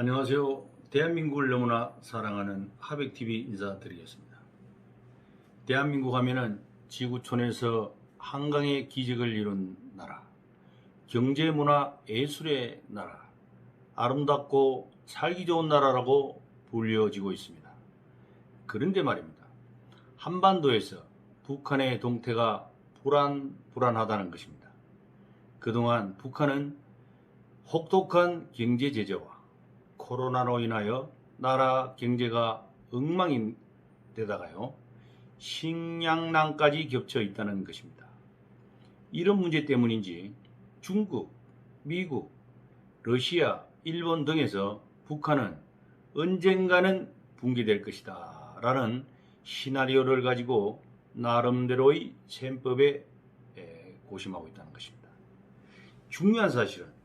안녕하세요. 대한민국을 너무나 사랑하는 하백TV 인사드리겠습니다. 대한민국 하면은 지구촌에서 한강의 기적을 이룬 나라, 경제, 문화, 예술의 나라, 아름답고 살기 좋은 나라라고 불려지고 있습니다. 그런데 말입니다. 한반도에서 북한의 동태가 불안하다는 것입니다. 그동안 북한은 혹독한 경제 제재와 코로나로 인하여 나라 경제가 엉망인 데다가요, 식량난까지 겹쳐 있다는 것입니다. 이런 문제 때문인지 중국, 미국, 러시아, 일본 등에서 북한은 언젠가는 붕괴될 것이다 라는 시나리오를 가지고 나름대로의 셈법에 고심하고 있다는 것입니다. 중요한 사실은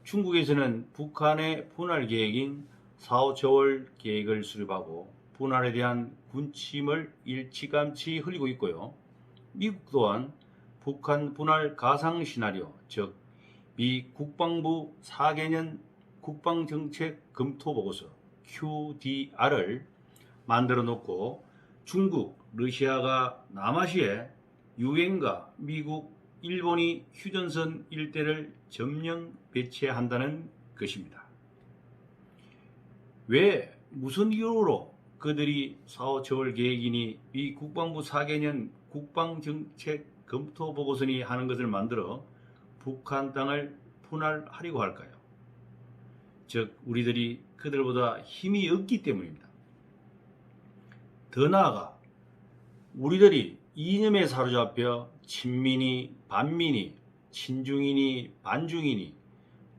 중국에서는 북한의 분할 계획인 4.5초월 계획을 수립하고 분할에 대한 군침을 일찌감치 흘리고 있고요. 미국 또한 북한 분할 가상 시나리오, 즉 미 국방부 4개년 국방정책 검토보고서 QDR을 만들어 놓고 중국, 러시아가 남아시에 유엔과 미국, 일본이 휴전선 일대를 점령 배치한다는 것입니다. 왜 무슨 이유로 그들이 4.5초월 계획이니 미 국방부 4개년 국방정책 검토보고서니 하는 것을 만들어 북한 땅을 분할하려고 할까요? 즉 우리들이 그들보다 힘이 없기 때문입니다. 더 나아가 우리들이 이념에 사로잡혀 친민이 반민이 친중이니 반중이니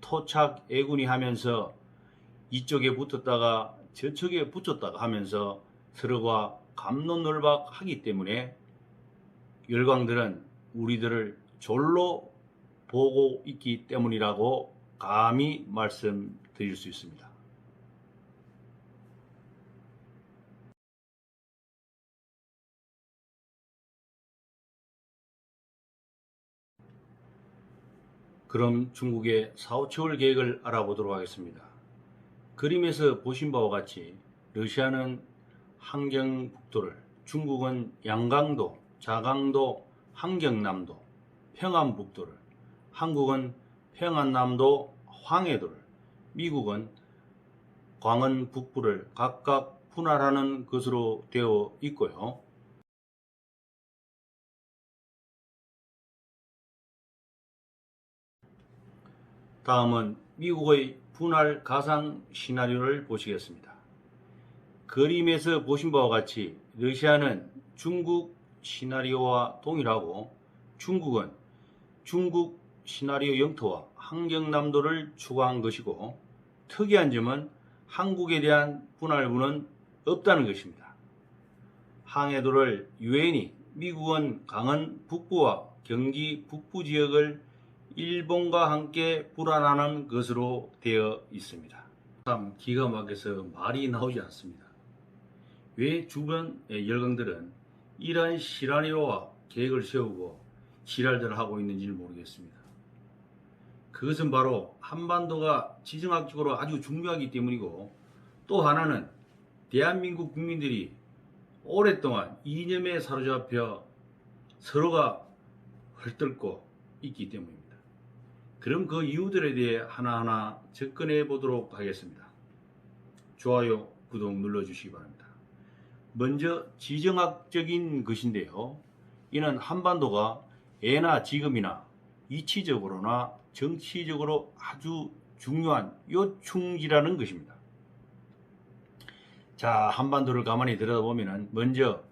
토착 애군이 하면서 이쪽에 붙었다가 저쪽에 붙었다가 하면서 서로가 갑론을박하기 때문에 열강들은 우리들을 졸로 보고 있기 때문이라고 감히 말씀드릴 수 있습니다. 그럼 중국의 4.5초월 계획을 알아보도록 하겠습니다. 그림에서 보신 바와 같이 러시아는 함경북도를, 중국은 양강도, 자강도, 함경남도, 평안북도를, 한국은 평안남도, 황해도를, 미국은 광원 북부를 각각 분할하는 것으로 되어 있고요. 다음은 미국의 분할 가상 시나리오를 보시겠습니다. 그림에서 보신 바와 같이 러시아는 중국 시나리오와 동일하고 중국은 중국 시나리오 영토와 함경남도를 추가한 것이고, 특이한 점은 한국에 대한 분할부는 없다는 것입니다. 항해도를 유엔이, 미국은 강원 북부와 경기 북부 지역을 일본과 함께 불안하는 것으로 되어 있습니다. 참 기가 막혀서 말이 나오지 않습니다. 왜 주변의 열강들은 이러한 시나리오와 계획을 세우고 지랄들을 하고 있는지 모르겠습니다. 그것은 바로 한반도가 지정학적으로 아주 중요하기 때문이고, 또 하나는 대한민국 국민들이 오랫동안 이념에 사로잡혀 서로가 헐뜯고 있기 때문입니다. 그럼 그 이유들에 대해 하나하나 접근해 보도록 하겠습니다. 좋아요, 구독 눌러주시기 바랍니다. 먼저 지정학적인 것인데요. 이는 한반도가 예나 지금이나 이치적으로나 정치적으로 아주 중요한 요충지라는 것입니다. 자, 한반도를 가만히 들여다보면 먼저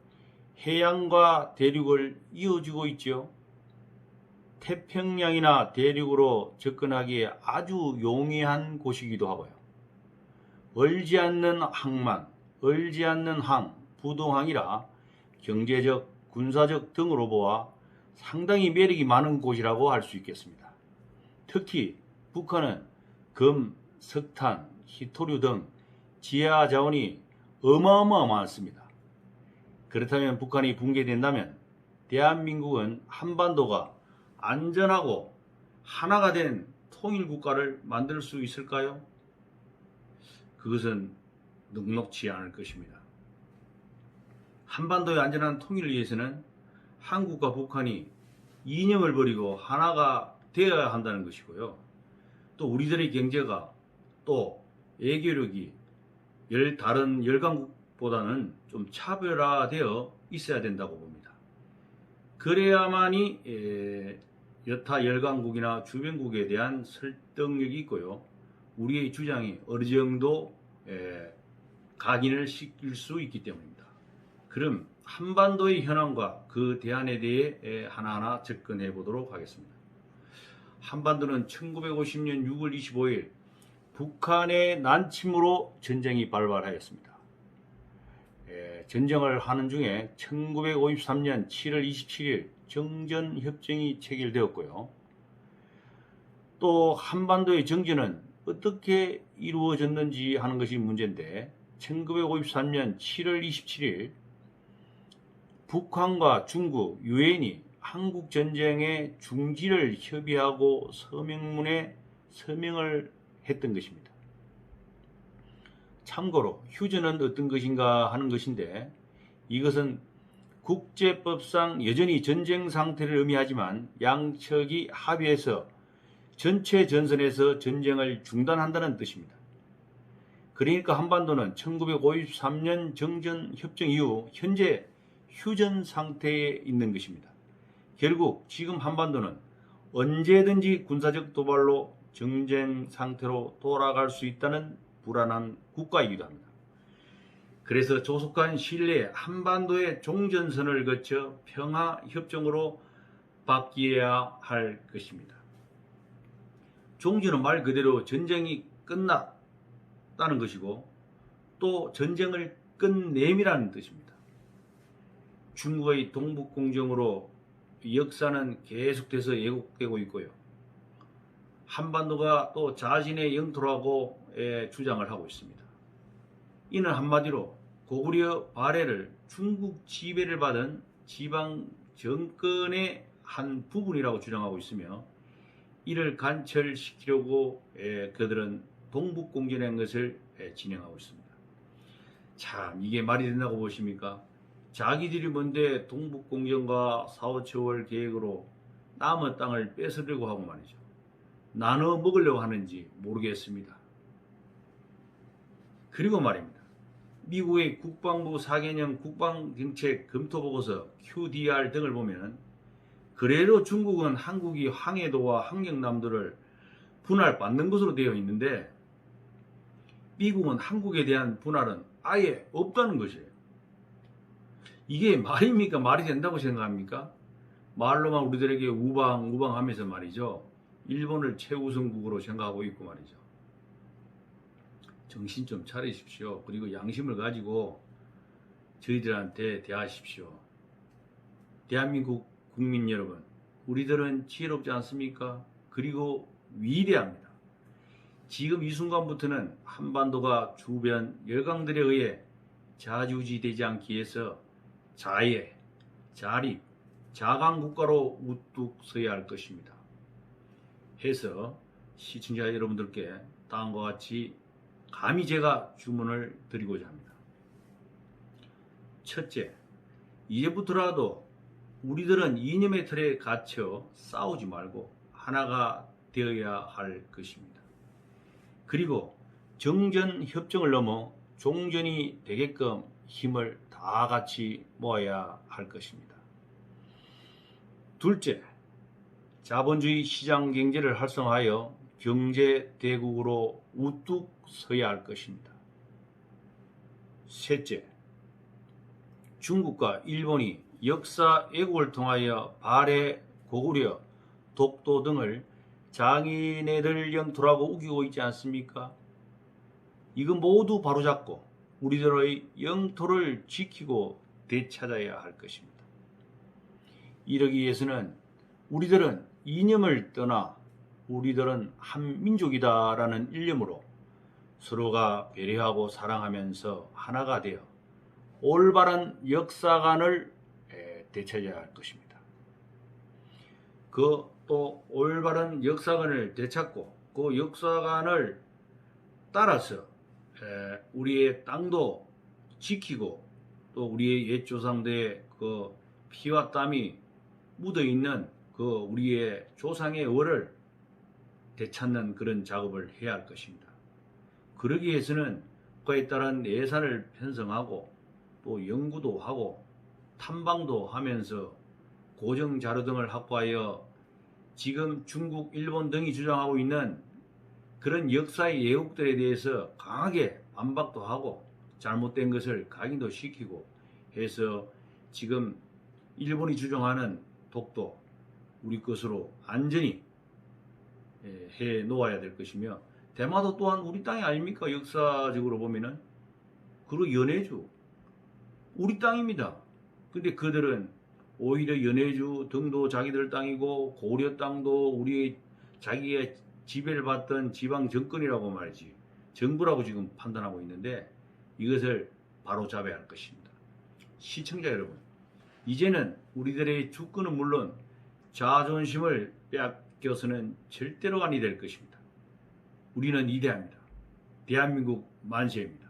해양과 대륙을 이어주고 있죠. 태평양이나 대륙으로 접근하기에 아주 용이한 곳이기도 하고요. 얼지 않는 항만, 얼지 않는 항, 부동항이라 경제적, 군사적 등으로 보아 상당히 매력이 많은 곳이라고 할 수 있겠습니다. 특히 북한은 금, 석탄, 히토류 등 지하 자원이 어마어마하습니다. 그렇다면 북한이 붕괴된다면 대한민국은 한반도가 안전하고 하나가 된 통일국가를 만들 수 있을까요? 그것은 녹록지 않을 것입니다. 한반도의 안전한 통일을 위해서는 한국과 북한이 이념을 버리고 하나가 되어야 한다는 것이고요. 또 우리들의 경제가 또 외교력이 다른 열강국보다는 좀 차별화되어 있어야 된다고 봅니다. 그래야만이 여타 열강국이나 주변국에 대한 설득력이 있고요. 우리의 주장이 어느 정도 각인을 시킬 수 있기 때문입니다. 그럼 한반도의 현황과 그 대안에 대해 하나하나 접근해 보도록 하겠습니다. 한반도는 1950년 6월 25일 북한의 난침으로 전쟁이 발발하였습니다. 전쟁을 하는 중에 1953년 7월 27일 정전협정이 체결되었고요. 또 한반도의 정전은 어떻게 이루어졌는지 하는 것이 문제인데 1953년 7월 27일 북한과 중국, 유엔이 한국전쟁의 중지를 협의하고 서명문에 서명을 했던 것입니다. 참고로 휴전은 어떤 것인가 하는 것인데 이것은 국제법상 여전히 전쟁 상태를 의미하지만 양측이 합의해서 전체 전선에서 전쟁을 중단한다는 뜻입니다. 그러니까 한반도는 1953년 정전협정 이후 현재 휴전 상태에 있는 것입니다. 결국 지금 한반도는 언제든지 군사적 도발로 정전 상태로 돌아갈 수 있다는 불안한 국가이기도 합니다. 그래서 조속한 시일 내에 한반도의 종전선을 거쳐 평화협정으로 바뀌어야 할 것입니다. 종전은 말 그대로 전쟁이 끝났다는 것이고 또 전쟁을 끝냄이라는 뜻입니다. 중국의 동북공정으로 역사는 계속돼서 왜곡되고 있고요. 한반도가 또 자신의 영토라고 주장을 하고 있습니다. 이는 한마디로 고구려 발해를 중국 지배를 받은 지방 정권의 한 부분이라고 주장하고 있으며 이를 관철시키려고 그들은 동북공전의 것을 진행하고 있습니다. 참 이게 말이 된다고 보십니까? 자기들이 뭔데 동북공정과 4.5채월 계획으로 남의 땅을 뺏으려고 하고 말이죠. 나눠 먹으려고 하는지 모르겠습니다. 그리고 말입니다. 미국의 국방부 4개년 국방정책 검토보고서 QDR 등을 보면 그래도 중국은 한국이 항해도와 함경남도를 분할받는 것으로 되어 있는데 미국은 한국에 대한 분할은 아예 없다는 것이에요. 이게 말입니까? 말이 된다고 생각합니까? 말로만 우리들에게 우방하면서 말이죠. 일본을 최우선국으로 생각하고 있고 말이죠. 정신 좀 차리십시오. 그리고 양심을 가지고 저희들한테 대하십시오. 대한민국 국민 여러분, 우리들은 지혜롭지 않습니까? 그리고 위대합니다. 지금 이 순간부터는 한반도가 주변 열강들에 의해 좌지우지되지 않기 위해서 자예, 자립, 자강국가로 우뚝 서야 할 것입니다. 해서 시청자 여러분들께 다음과 같이 감히 제가 주문을 드리고자 합니다. 첫째, 이제부터라도 우리들은 이념의 틀에 갇혀 싸우지 말고 하나가 되어야 할 것입니다. 그리고 정전협정을 넘어 종전이 되게끔 힘을 다 같이 모아야 할 것입니다. 둘째, 자본주의 시장 경제를 활성화하여 경제 대국으로 우뚝 서야 할 것입니다. 셋째, 중국과 일본이 역사 왜곡을 통하여 발해, 고구려, 독도 등을 장인애들 영토라고 우기고 있지 않습니까? 이거 모두 바로잡고 우리들의 영토를 지키고 되찾아야 할 것입니다. 이러기 위해서는 우리들은 이념을 떠나 우리들은 한 민족이다라는 일념으로 서로가 배려하고 사랑하면서 하나가 되어 올바른 역사관을 되찾아야 할 것입니다. 그 또 올바른 역사관을 되찾고 그 역사관을 따라서 우리의 땅도 지키고 또 우리의 옛 조상들의 그 피와 땀이 묻어 있는 그 우리의 조상의 월을 되찾는 그런 작업을 해야 할 것입니다. 그러기 위해서는 그에 따른 예산을 편성하고 또 연구도 하고 탐방도 하면서 고정 자료 등을 확보하여 지금 중국, 일본 등이 주장하고 있는 그런 역사의 예국들에 대해서 강하게 반박도 하고 잘못된 것을 각인도 시키고 해서 지금 일본이 주장하는 독도 우리 것으로 안전히 해 놓아야 될 것이며, 대마도 또한 우리 땅이 아닙니까? 역사적으로 보면은. 그리고 연해주 우리 땅입니다. 근데 그들은 오히려 연해주 등도 자기들 땅이고 고려 땅도 우리 자기의 지배를 받던 지방 정권이라고 말이지, 정부라고 지금 판단하고 있는데 이것을 바로잡아야 할 것입니다. 시청자 여러분, 이제는 우리들의 주권은 물론 자존심을 빼앗겨서는 절대로 아니 될 것입니다. 우리는 위대합니다. 대한민국 만세입니다.